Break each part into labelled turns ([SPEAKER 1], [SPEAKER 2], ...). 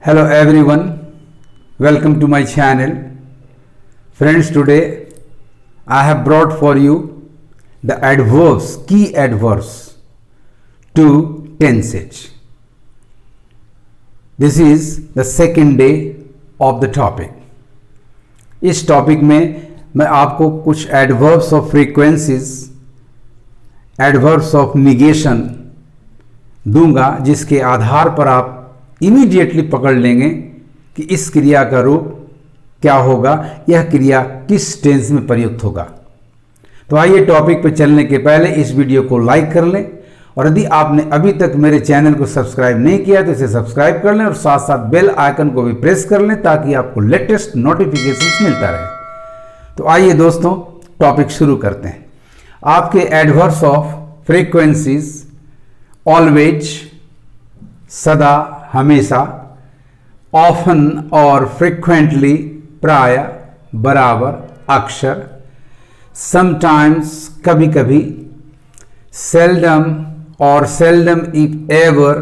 [SPEAKER 1] Hello everyone, welcome to my channel. Friends, today I have brought for you the adverbs, key adverbs to tenses. This is the second day of the topic. इस topic में मैं आपको कुछ adverbs of frequencies, adverbs of negation दूंगा, जिसके आधार पर आप immediately पकड़ लेंगे कि इस क्रिया का रूप क्या होगा, यह क्रिया किस टेंस में प्रयुक्त होगा। तो आइए टॉपिक पर चलने के पहले इस वीडियो को लाइक कर लें, और यदि आपने अभी तक मेरे चैनल को सब्सक्राइब नहीं किया तो इसे सब्सक्राइब कर लें और साथ साथ बेल आइकन को भी प्रेस कर लें ताकि आपको लेटेस्ट नोटिफिकेशन मिलता रहे। तो आइए दोस्तों टॉपिक शुरू करते हैं। आपके एडवर्ब्स ऑफ फ्रीक्वेंसीज ऑलवेज, सदा, हमेशा, ऑफन और फ्रीक्वेंटली, प्राय, बराबर, अक्सर, समटाइम्स, कभी कभी, सेल्डम और सेल्डम इफ एवर,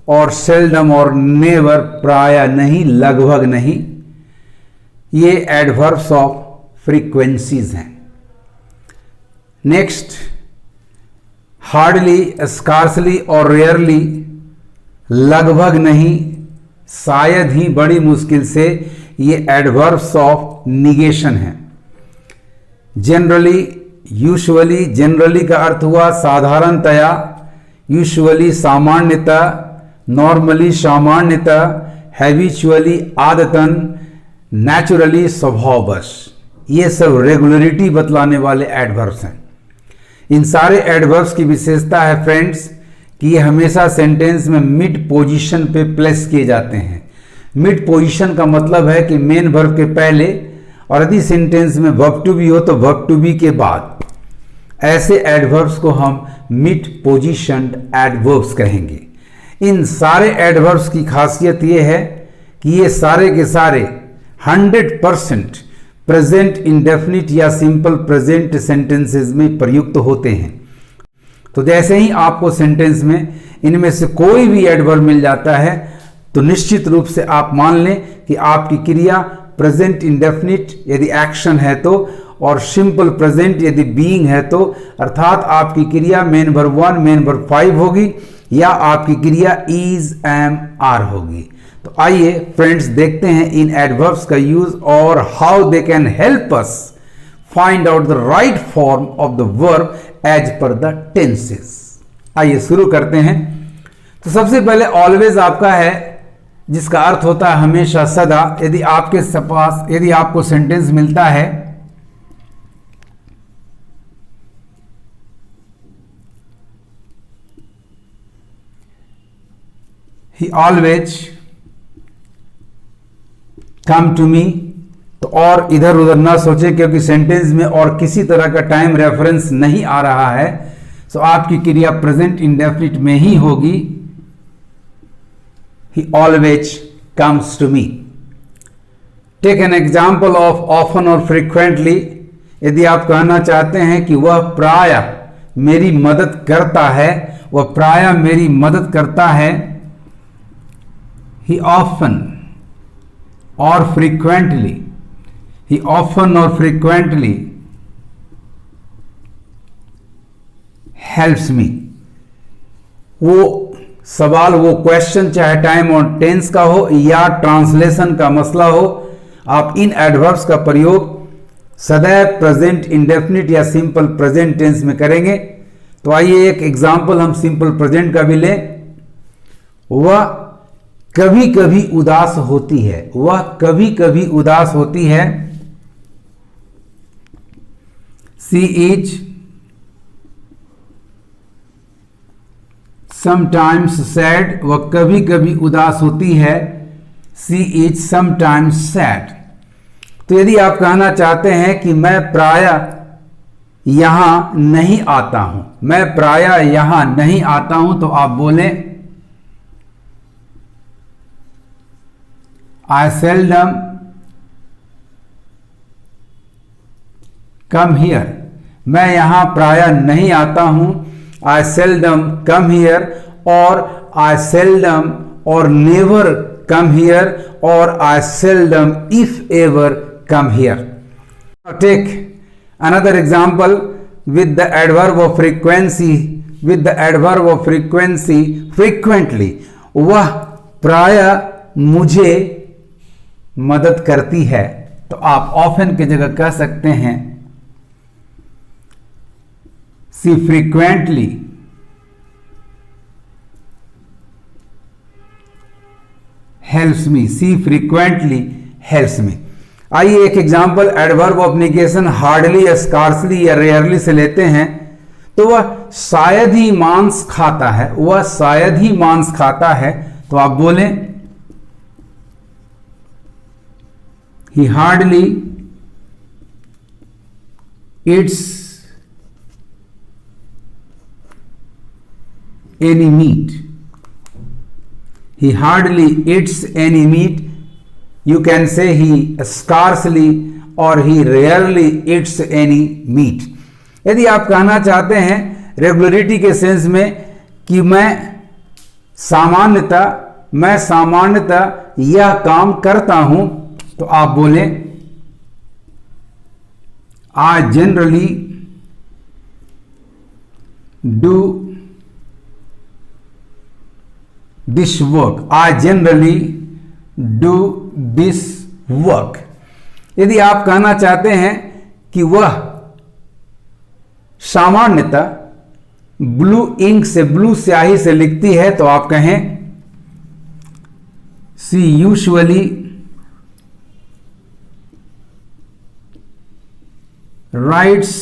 [SPEAKER 1] और सेल्डम और नेवर, प्राय नहीं, लगभग नहीं, ये एडवर्ब्स ऑफ फ्रीक्वेंसीज हैं। नेक्स्ट, हार्डली, स्कार्सली और रेयरली, लगभग नहीं, शायद ही, बड़ी मुश्किल से, ये एडवर्ब्स ऑफ निगेशन हैं। जनरली, यूजुअली, जनरली का अर्थ हुआ साधारणतया, यूजुअली सामान्यतः, नॉर्मली सामान्यतः, हैबिचुअली आदतन, नेचुरली स्वभाववश, ये सब रेगुलरिटी बतलाने वाले एडवर्ब्स हैं। इन सारे एडवर्ब्स की विशेषता है फ्रेंड्स कि ये हमेशा सेंटेंस में मिड पोजीशन पे प्लेस किए जाते हैं। मिड पोजीशन का मतलब है कि मेन वर्ब के पहले, और यदि सेंटेंस में वर्ब टू बी हो तो वर्ब टू बी के बाद। ऐसे एडवर्ब्स को हम मिड पोजीशन्ड एडवर्ब्स कहेंगे। इन सारे एडवर्ब्स की खासियत ये है कि ये सारे के सारे 100% प्रेजेंट इंडेफिनिट या सिंपल प्रेजेंट सेंटेंसेस में प्रयुक्त होते हैं। तो जैसे ही आपको सेंटेंस में इनमें से कोई भी एडवर्ब मिल जाता है तो निश्चित रूप से आप मान लें कि आपकी क्रिया प्रेजेंट इंडेफिनिट यदि एक्शन है तो, और सिंपल प्रेजेंट यदि बीइंग है तो, अर्थात आपकी क्रिया मेन वर्ब 1 मेन वर्ब 5 होगी, या आपकी क्रिया इज, एम, आर होगी। तो आइए फ्रेंड्स देखते हैं इन एडवर्ब्स का यूज और how they can help us find out the right form of the verb as per the tenses. आइए शुरू करते हैं। तो सबसे पहले ऑलवेज आपका है, जिसका अर्थ होता है हमेशा, सदा। यदि आपके पास, यदि आपको सेंटेंस मिलता है ही ऑलवेज कम टू मी, तो और इधर उधर ना सोचें क्योंकि सेंटेंस में और किसी तरह का टाइम रेफरेंस नहीं आ रहा है, तो आपकी क्रिया प्रेजेंट इंडेफिनिट में ही होगी। He always comes to me. Take an example of often और फ्रीक्वेंटली। यदि आप कहना चाहते हैं कि वह प्राय मेरी मदद करता है, वह प्राय मेरी मदद करता है, ही ऑफन और फ्रीक्वेंटली, ही ऑफन और फ्रीक्वेंटली हेल्प्स मी। वो सवाल, वो क्वेश्चन चाहे टाइम और टेंस का हो या ट्रांसलेशन का मसला हो, आप इन एडवर्ब्स का प्रयोग सदैव प्रेजेंट इंडेफिनिट या सिंपल प्रेजेंट टेंस में करेंगे। तो आइए एक एग्जांपल हम सिंपल प्रेजेंट का भी लें। वह कभी कभी उदास होती है, वह कभी कभी उदास होती है। शी इज समटाइम्स सैड, वह कभी कभी उदास होती है। She is sometimes sad. तो यदि आप कहना चाहते हैं कि मैं प्राय यहां नहीं आता हूं, मैं प्राय यहां नहीं आता हूं, तो आप बोलें I seldom come here, मैं यहां प्राय नहीं आता हूं। I seldom come here, और I seldom और never come here, or I seldom if ever come here. Now take another example with the adverb of frequency. With the adverb of frequency, frequently, वह प्रायः मुझे मदद करती है, तो आप often की जगह कह सकते हैं she frequently helps me. she frequently helps me. आइए एक example adverb of negation hardly, scarcely या रेयरली से लेते हैं। तो वह शायद ही मांस खाता है, वह शायद ही मांस खाता है, तो आप बोलें he hardly eats any meat. He hardly eats any meat. You can say he scarcely or he rarely eats any meat. यदि आप कहना चाहते हैं रेगुलरिटी के सेंस में कि मैं सामान्यतः यह काम करता हूं, तो आप बोलें I generally do this work. I generally do this work. यदि आप कहना चाहते हैं कि वह सामान्यतः ब्लू इंक से, ब्लू स्याही से लिखती है, तो आप कहें she usually writes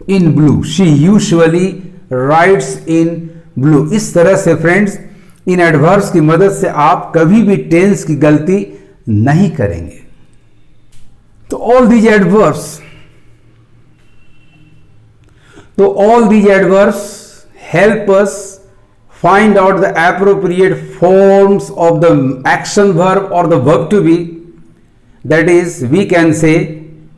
[SPEAKER 1] in blue. She usually writes in blue. इस तरह से फ्रेंड्स इन एडवर्ब्स की मदद से आप कभी भी टेंस की गलती नहीं करेंगे। तो all these adverbs help us find out the appropriate forms of the action verb or the verb to be. That is, we can say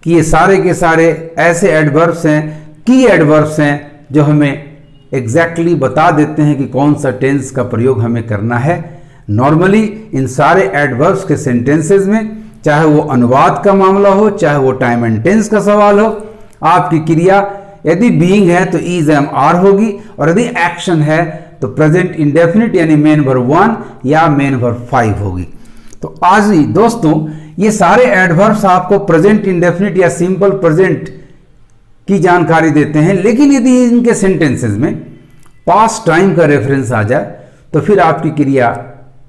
[SPEAKER 1] कि ये सारे के सारे ऐसे एडवर्ब्स हैं, की एडवर्ब्स हैं, जो हमें एग्जैक्टली बता देते हैं कि कौन सा टेंस का प्रयोग हमें करना है। नॉर्मली इन सारे एडवर्ब्स के सेंटेंसेस में, चाहे वो अनुवाद का मामला हो, चाहे वो टाइम एंड टेंस का सवाल हो, आपकी क्रिया यदि बीइंग है तो इज एम आर होगी, और यदि एक्शन है तो प्रेजेंट इंडेफिनिट यानी मेन वर्ब 1 या मेन वर्ब 5 होगी। तो आज ही दोस्तों ये सारे एडवर्ब्स आपको प्रेजेंट इंडेफिनिट या सिंपल प्रेजेंट की जानकारी देते हैं, लेकिन यदि इनके सेंटेंसेस में पास्ट टाइम का रेफरेंस आ जाए तो फिर आपकी क्रिया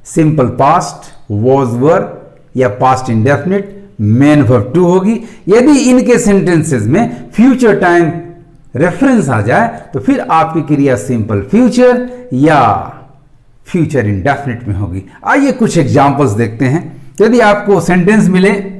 [SPEAKER 1] सिंपल पास्ट, वॉज वर या पास्ट इंडेफिनिट, मेन वर्ब 2 होगी। यदि इनके सेंटेंसेस में फ्यूचर टाइम रेफरेंस आ जाए तो फिर आपकी क्रिया सिंपल फ्यूचर या फ्यूचर इंडेफिनिट में होगी। आइए कुछ एग्जांपल्स देखते हैं। यदि आपको सेंटेंस मिले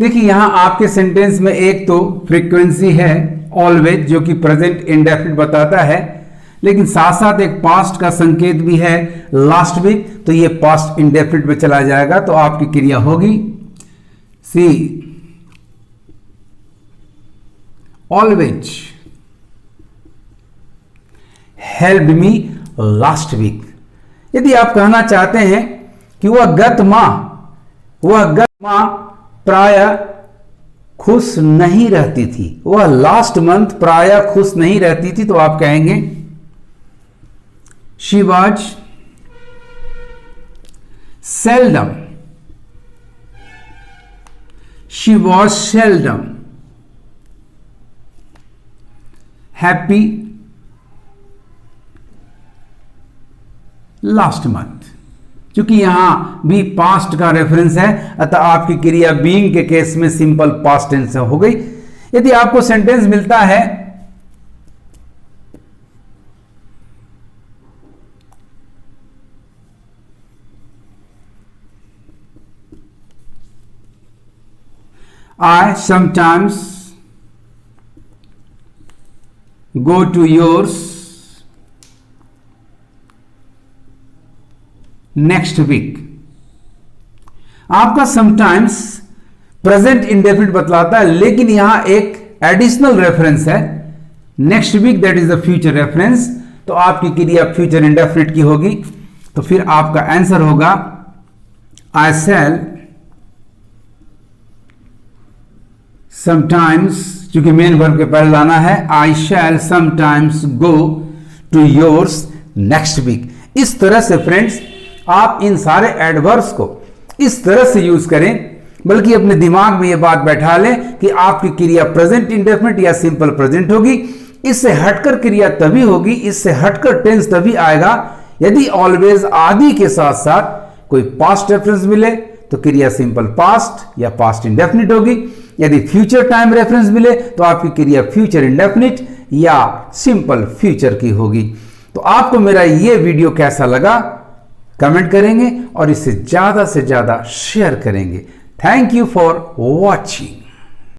[SPEAKER 1] देखिए यहां आपके सेंटेंस में एक तो फ्रीक्वेंसी है ऑलवेज, जो कि प्रेजेंट इंडेफिनिट बताता है, लेकिन साथ साथ एक पास्ट का संकेत भी है लास्ट वीक, तो ये पास्ट इंडेफिनिट में चला जाएगा। तो आपकी क्रिया होगी C always help me last week. यदि आप कहना चाहते हैं कि वह गत माह प्रायः खुश नहीं रहती थी, वह लास्ट मंथ प्रायः खुश नहीं रहती थी, तो आप कहेंगे she was seldom happy last month. क्योंकि यहां भी पास्ट का रेफरेंस है, अतः आपकी क्रिया बीइंग के केस में सिंपल पास्ट टेंस हो गई। यदि आपको सेंटेंस मिलता है I sometimes go to yours next week. आपका समटाइम्स प्रेजेंट इंडेफिनिट बतलाता है, लेकिन यहां एक एडिशनल रेफरेंस है next week, that is the future reference. तो आपकी क्रिया फ्यूचर इंडेफिनिट की होगी। तो फिर आपका आंसर होगा आई शैल समटाइम्स, क्योंकि मेन वर्ब के पहले लाना है, I shall sometimes go to yours next week. इस तरह से फ्रेंड्स आप इन सारे एडवर्ब्स को इस तरह से यूज करें, बल्कि अपने दिमाग में यह बात बैठा लें कि आपकी क्रिया प्रेजेंट इंडेफिनिट या सिंपल प्रेजेंट होगी। इससे हटकर क्रिया तभी होगी, इससे हटकर टेंस तभी आएगा यदि ऑलवेज आदि के साथ साथ कोई पास्ट रेफरेंस मिले तो क्रिया सिंपल पास्ट या पास्ट इंडेफिनिट होगी। यदि फ्यूचर टाइम रेफरेंस मिले तो आपकी क्रिया फ्यूचर इंडेफिनिट या सिंपल फ्यूचर की होगी। तो आपको मेरा यह वीडियो कैसा लगा कमेंट करेंगे और इसे ज्यादा से ज्यादा शेयर करेंगे। Thank you for watching.